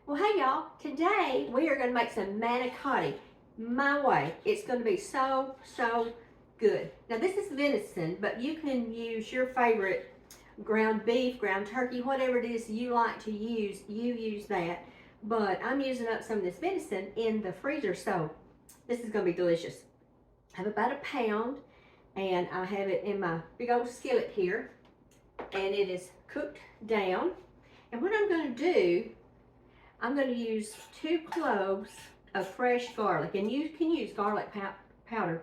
Well, hey y'all, today we are going to make some manicotti my way. It's going to be so good. Now this is venison, but you can use your favorite ground beef, ground turkey, whatever it is you like to use, you use that. But I'm using up some of this venison in the freezer, so this is going to be delicious. I have about a pound, and I have it in my big old skillet here, and it is cooked down. And what I'm going to do, I'm going to use 2 cloves of fresh garlic, and you can use garlic powder,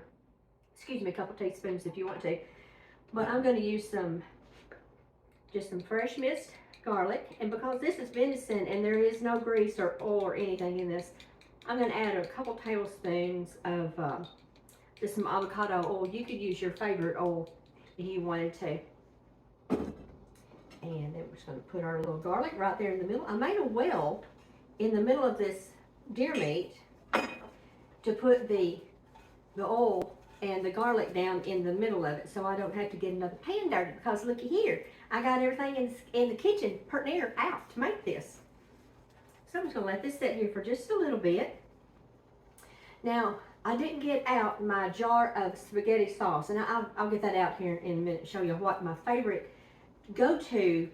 excuse me, a couple teaspoons if you want to, but I'm going to use just some fresh minced garlic. And because this is venison and there is no grease or oil or anything in this, I'm going to add a couple tablespoons of just some avocado oil. You could use your favorite oil if you wanted to. And then we're just going to put our little garlic right there in the middle. I made a well in the middle of this deer meat to put the oil and the garlic down in the middle of it, so I don't have to get another pan dirty, because looky here, I got everything in the kitchen put near out to make this. So I'm just going to let this sit here for just a little bit. Now, I didn't get out my jar of spaghetti sauce, and I'll get that out here in a minute and show you what my favorite go-to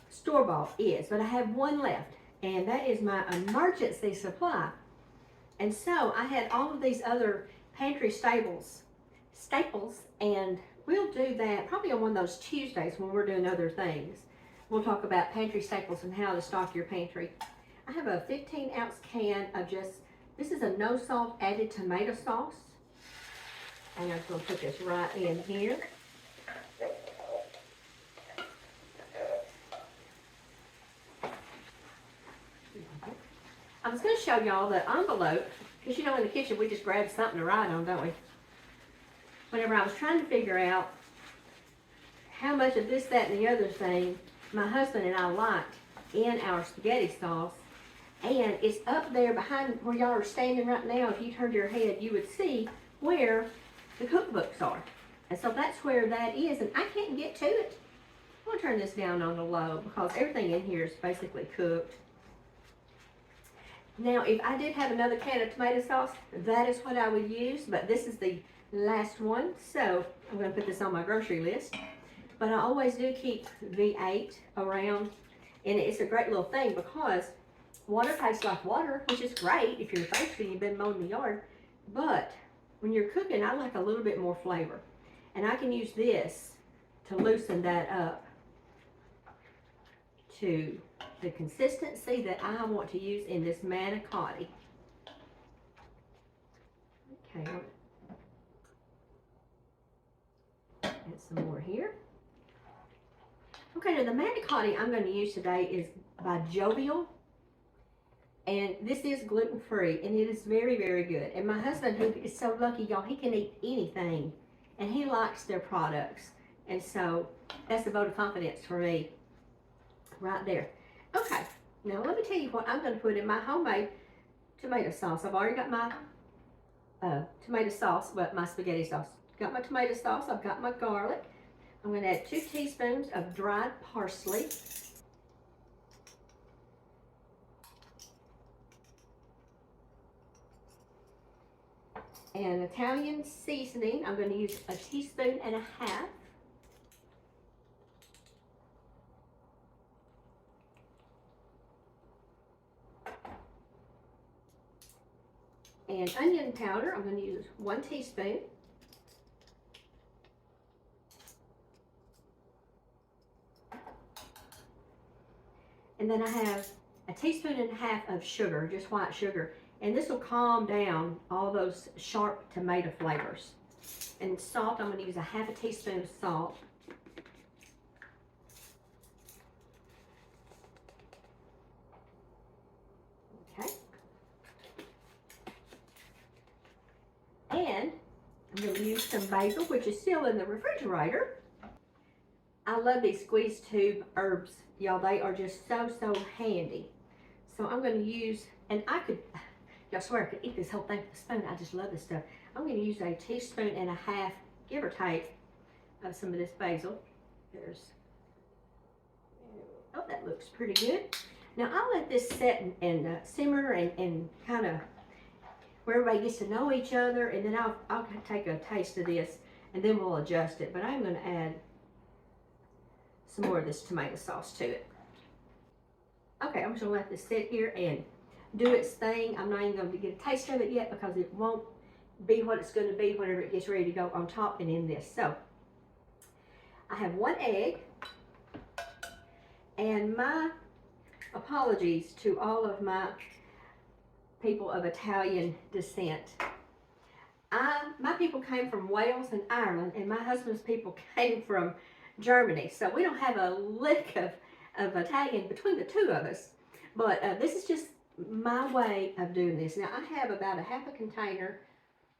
store-bought is, but I have one left, and that is my emergency supply. And so I had all of these other pantry staples, and we'll do that probably on one of those Tuesdays when we're doing other things. We'll talk about pantry staples and how to stock your pantry. I have a 15-ounce can of this is a no salt added tomato sauce, and I'm just going to put this right in here. I was going to show y'all the envelope, because you know in the kitchen we just grab something to write on, don't we? Whenever I was trying to figure out how much of this, that, and the other thing my husband and I liked in our spaghetti sauce, and it's up there behind where y'all are standing right now. If you turned your head, you would see where the cookbooks are. And so that's where that is, and I can't get to it. I'm going to turn this down on the low because everything in here is basically cooked. Now, if I did have another can of tomato sauce, that is what I would use, but this is the last one, so I'm going to put this on my grocery list. But I always do keep V8 around, and it's a great little thing because water tastes like water, which is great if you're thirsty and you've been mowing the yard. But when you're cooking, I like a little bit more flavor, and I can use this to loosen that up to the consistency that I want to use in this manicotti. Okay, add some more here. Okay, now the manicotti I'm going to use today is by Jovial, and this is gluten free, and it is very good. And my husband, who is so lucky, y'all, he can eat anything, and he likes their products, and so that's a vote of confidence for me right there. Okay, now let me tell you what I'm going to put in my homemade tomato sauce. I've already got my tomato sauce, but my spaghetti sauce. Got my tomato sauce, I've got my garlic. I'm going to add 2 teaspoons of dried parsley. And Italian seasoning, I'm going to use 1.5 teaspoons. And onion powder, I'm going to use 1 teaspoon. And then I have 1.5 teaspoons of sugar, just white sugar. And this will calm down all those sharp tomato flavors. And salt, I'm going to use 1/2 teaspoon of salt. Okay. And I'm going to use some basil, which is still in the refrigerator. I love these squeeze tube herbs, y'all. They are just so handy. So I'm going to use, and y'all swear I could eat this whole thing with a spoon. I just love this stuff. I'm going to use 1.5 teaspoons, give or take, of some of this basil. Oh, that looks pretty good. Now I'll let this set and simmer and kind of where everybody gets to know each other, and then I'll take a taste of this and then we'll adjust it. But I'm going to add some more of this tomato sauce to it. Okay, I'm just going to let this sit here and do its thing. I'm not even going to get a taste of it yet because it won't be what it's going to be whenever it gets ready to go on top and in this. So I have 1 egg, and my apologies to all of my people of Italian descent. My people came from Wales and Ireland, and my husband's people came from Germany. So we don't have a lick of Italian between the two of us. But this is just my way of doing this. Now I have about a half a container.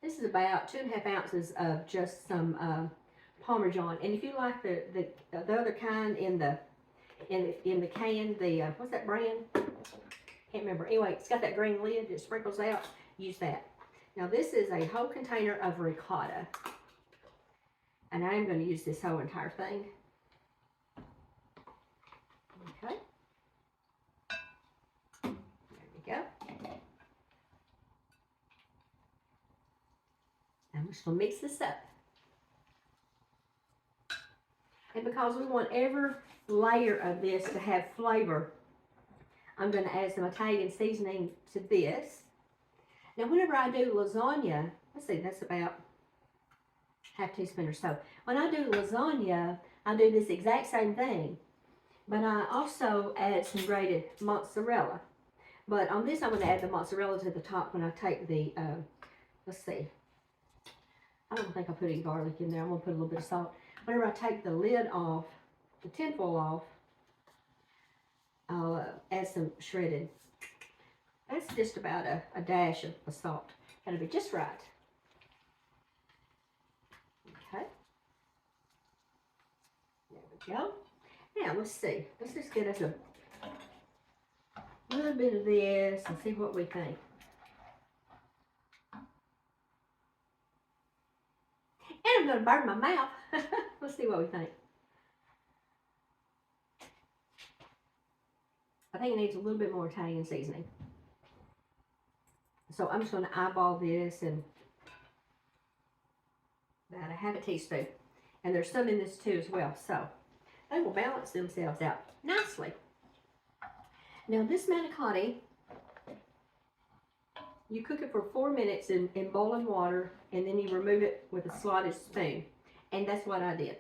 This is about 2.5 ounces of just some Parmesan. And if you like the other kind in the can, what's that brand? Can't remember. Anyway, it's got that green lid that sprinkles out. Use that. Now this is a whole container of ricotta, and I'm going to use this whole entire thing. Okay. There we go. I'm just going to mix this up. And because we want every layer of this to have flavor, I'm going to add some Italian seasoning to this. Now, whenever I do lasagna, let's see, that's about half teaspoon or so. When I do lasagna, I do this exact same thing, but I also add some grated mozzarella. But on this, I'm going to add the mozzarella to the top when I take the, let's see, I don't think I put any garlic in there. I'm going to put a little bit of salt. Whenever I take the lid off, the tinfoil off, I'll add some shredded. That's just about a dash of salt. That'll be just right. Okay. There we go. Now, let's see. Let's just get us a little bit of this and see what we think. And I'm going to burn my mouth. Let's see what we think. I think it needs a little bit more Italian seasoning. So I'm just going to eyeball this and about a half a teaspoon. And there's some in this too as well. So they will balance themselves out nicely. Now this manicotti, you cook it for 4 minutes in boiling water, and then you remove it with a slotted spoon. And that's what I did.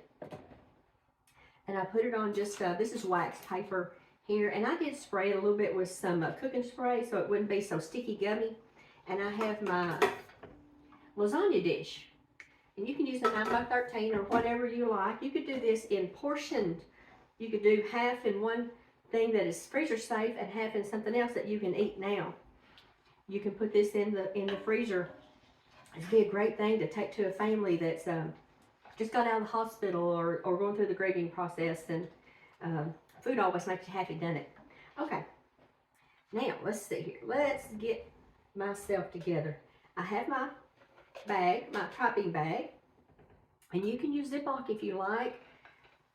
And I put it on just, this is wax paper here. And I did spray it a little bit with some cooking spray so it wouldn't be so sticky gummy. And I have my lasagna dish. And you can use a 9x13 or whatever you like. You could do this in portioned. You could do half in one thing that is freezer safe and half in something else that you can eat now. You can put this in the freezer. It'd be a great thing to take to a family that's just got out of the hospital or going through the grieving process. And food always makes you happy, doesn't it? Okay. Now, let's see here. Let's get myself together. I have my bag, my piping bag, and you can use Ziploc if you like.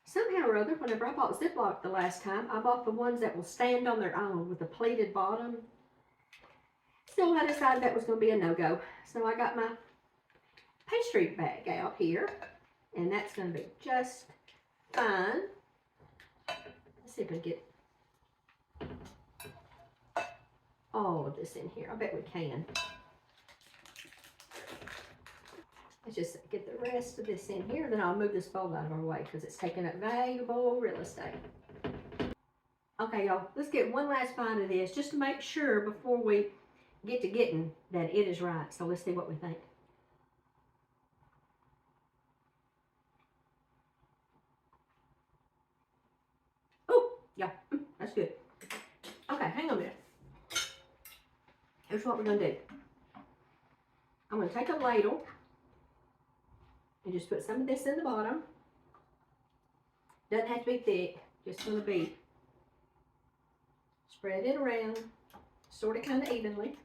Somehow or other, whenever I bought Ziploc the last time, I bought the ones that will stand on their own with a pleated bottom. So I decided that was going to be a no-go. So I got my pastry bag out here, and that's going to be just fine. Let's see if I can get all of this in here. I bet we can. Let's just get the rest of this in here, then I'll move this bowl out of our way because it's taking up valuable real estate. Okay, y'all, let's get one last bite of this just to make sure before we get to getting that it is right. So let's see what we think. Oh, yeah, that's good. Okay, hang on a minute. Here's what we're going to do. I'm going to take a ladle and just put some of this in the bottom. Doesn't have to be thick, just going to be spread it around, sort of kind of evenly.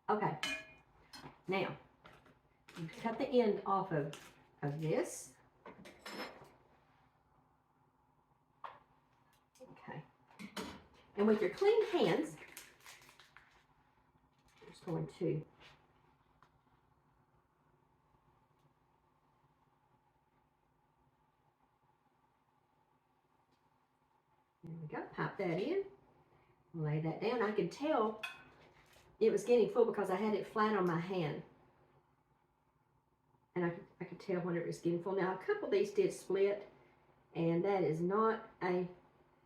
Okay, now you cut the end off of this. And with your clean hands, I'm just going to there we go, pop that in, lay that down. I could tell it was getting full because I had it flat on my hand. And I could tell when it was getting full. Now, a couple of these did split, and that is not a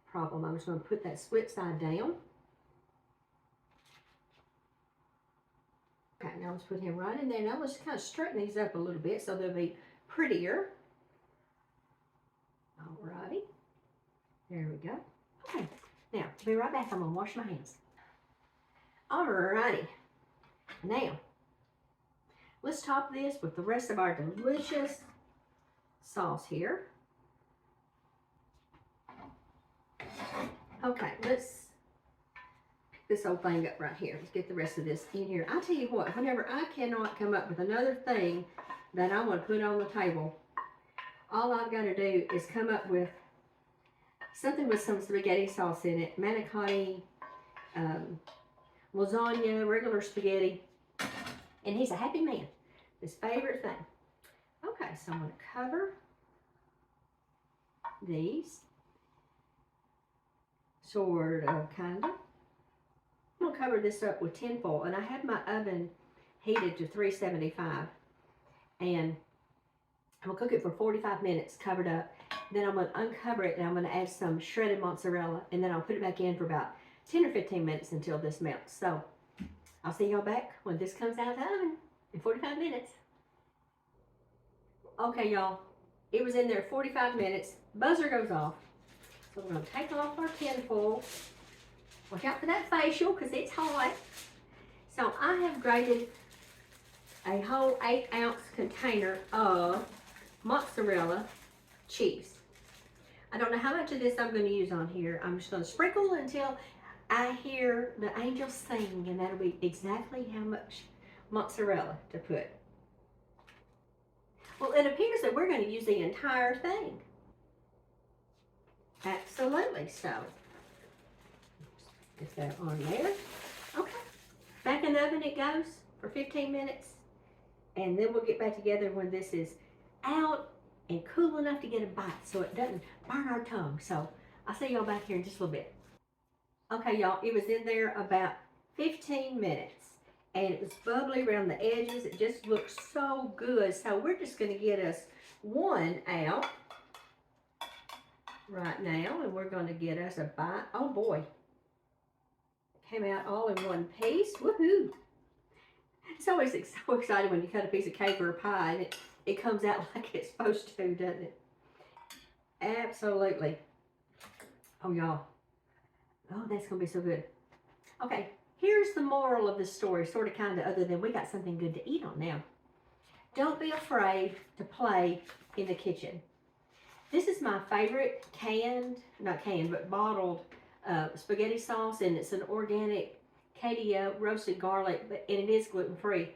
problem. I'm just going to put that split side down. Okay, now let's put him right in there. Now let's kind of straighten these up a little bit so they'll be prettier. Alrighty. There we go. Okay, now, I'll be right back. I'm going to wash my hands. Alrighty. Now, let's top this with the rest of our delicious sauce here. Okay, let's pick this whole thing up right here. Let's get the rest of this in here. I tell you what, whenever I cannot come up with another thing that I want to put on the table, all I've got to do is come up with something with some spaghetti sauce in it. Manicotti, lasagna, regular spaghetti. And he's a happy man. His favorite thing. Okay, so I'm going to cover these. Sort of, kind of. I'm going to cover this up with tin foil. And I have my oven heated to 375. And I'm going to cook it for 45 minutes covered up. Then I'm going to uncover it and I'm going to add some shredded mozzarella. And then I'll put it back in for about 10 or 15 minutes until this melts. So I'll see y'all back when this comes out of the oven in 45 minutes. Okay, y'all. It was in there 45 minutes. Buzzer goes off. So we're going to take off our tin foil. Watch out for that facial because it's hot. So I have grated a whole 8-ounce container of mozzarella cheese. I don't know how much of this I'm going to use on here. I'm just going to sprinkle until I hear the angels sing, and that'll be exactly how much mozzarella to put. Well, it appears that we're going to use the entire thing. Absolutely. So, get that on there. Okay. Back in the oven it goes for 15 minutes. And then we'll get back together when this is out and cool enough to get a bite so it doesn't burn our tongue. So, I'll see y'all back here in just a little bit. Okay, y'all, it was in there about 15 minutes. And it was bubbly around the edges. It just looks so good. So we're just going to get us one out right now. And we're going to get us a bite. Oh, boy. It came out all in one piece. Woohoo. It's always so exciting when you cut a piece of cake or a pie and it comes out like it's supposed to, doesn't it? Absolutely. Oh, y'all. Oh, that's going to be so good. Okay. Here's the moral of this story, sort of kind of, other than we got something good to eat on now. Don't be afraid to play in the kitchen. This is my favorite not canned, but bottled spaghetti sauce, and it's an organic Cadia roasted garlic, and it is gluten-free.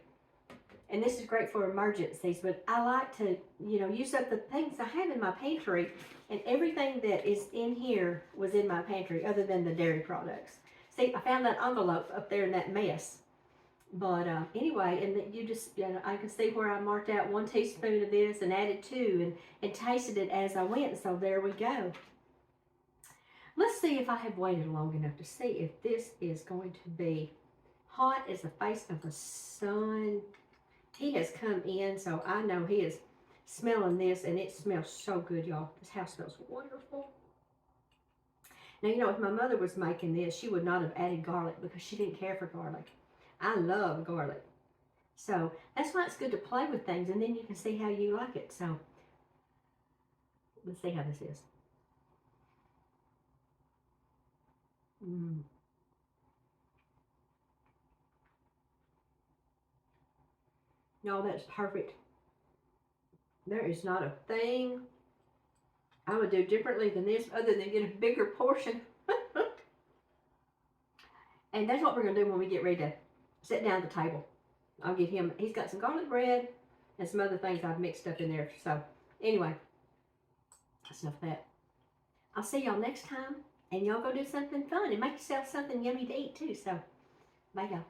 And this is great for emergencies, but I like to, use up the things I have in my pantry, and everything that is in here was in my pantry, other than the dairy products. See, I found that envelope up there in that mess. But anyway, and you just, I can see where I marked out 1 teaspoon of this and added 2 and tasted it as I went. So there we go. Let's see if I have waited long enough to see if this is going to be hot as the face of the sun. He has come in, so I know he is smelling this, and it smells so good, y'all. This house smells wonderful. Now, if my mother was making this, she would not have added garlic because she didn't care for garlic. I love garlic. So, that's why it's good to play with things, and then you can see how you like it. So, let's see how this is. No, that's perfect. There is not a thing I would do differently than this, other than get a bigger portion. And that's what we're going to do when we get ready to sit down at the table. I'll get him, he's got some garlic bread and some other things I've mixed up in there. So, anyway, that's enough of that. I'll see y'all next time. And y'all go do something fun and make yourself something yummy to eat too. So, bye y'all.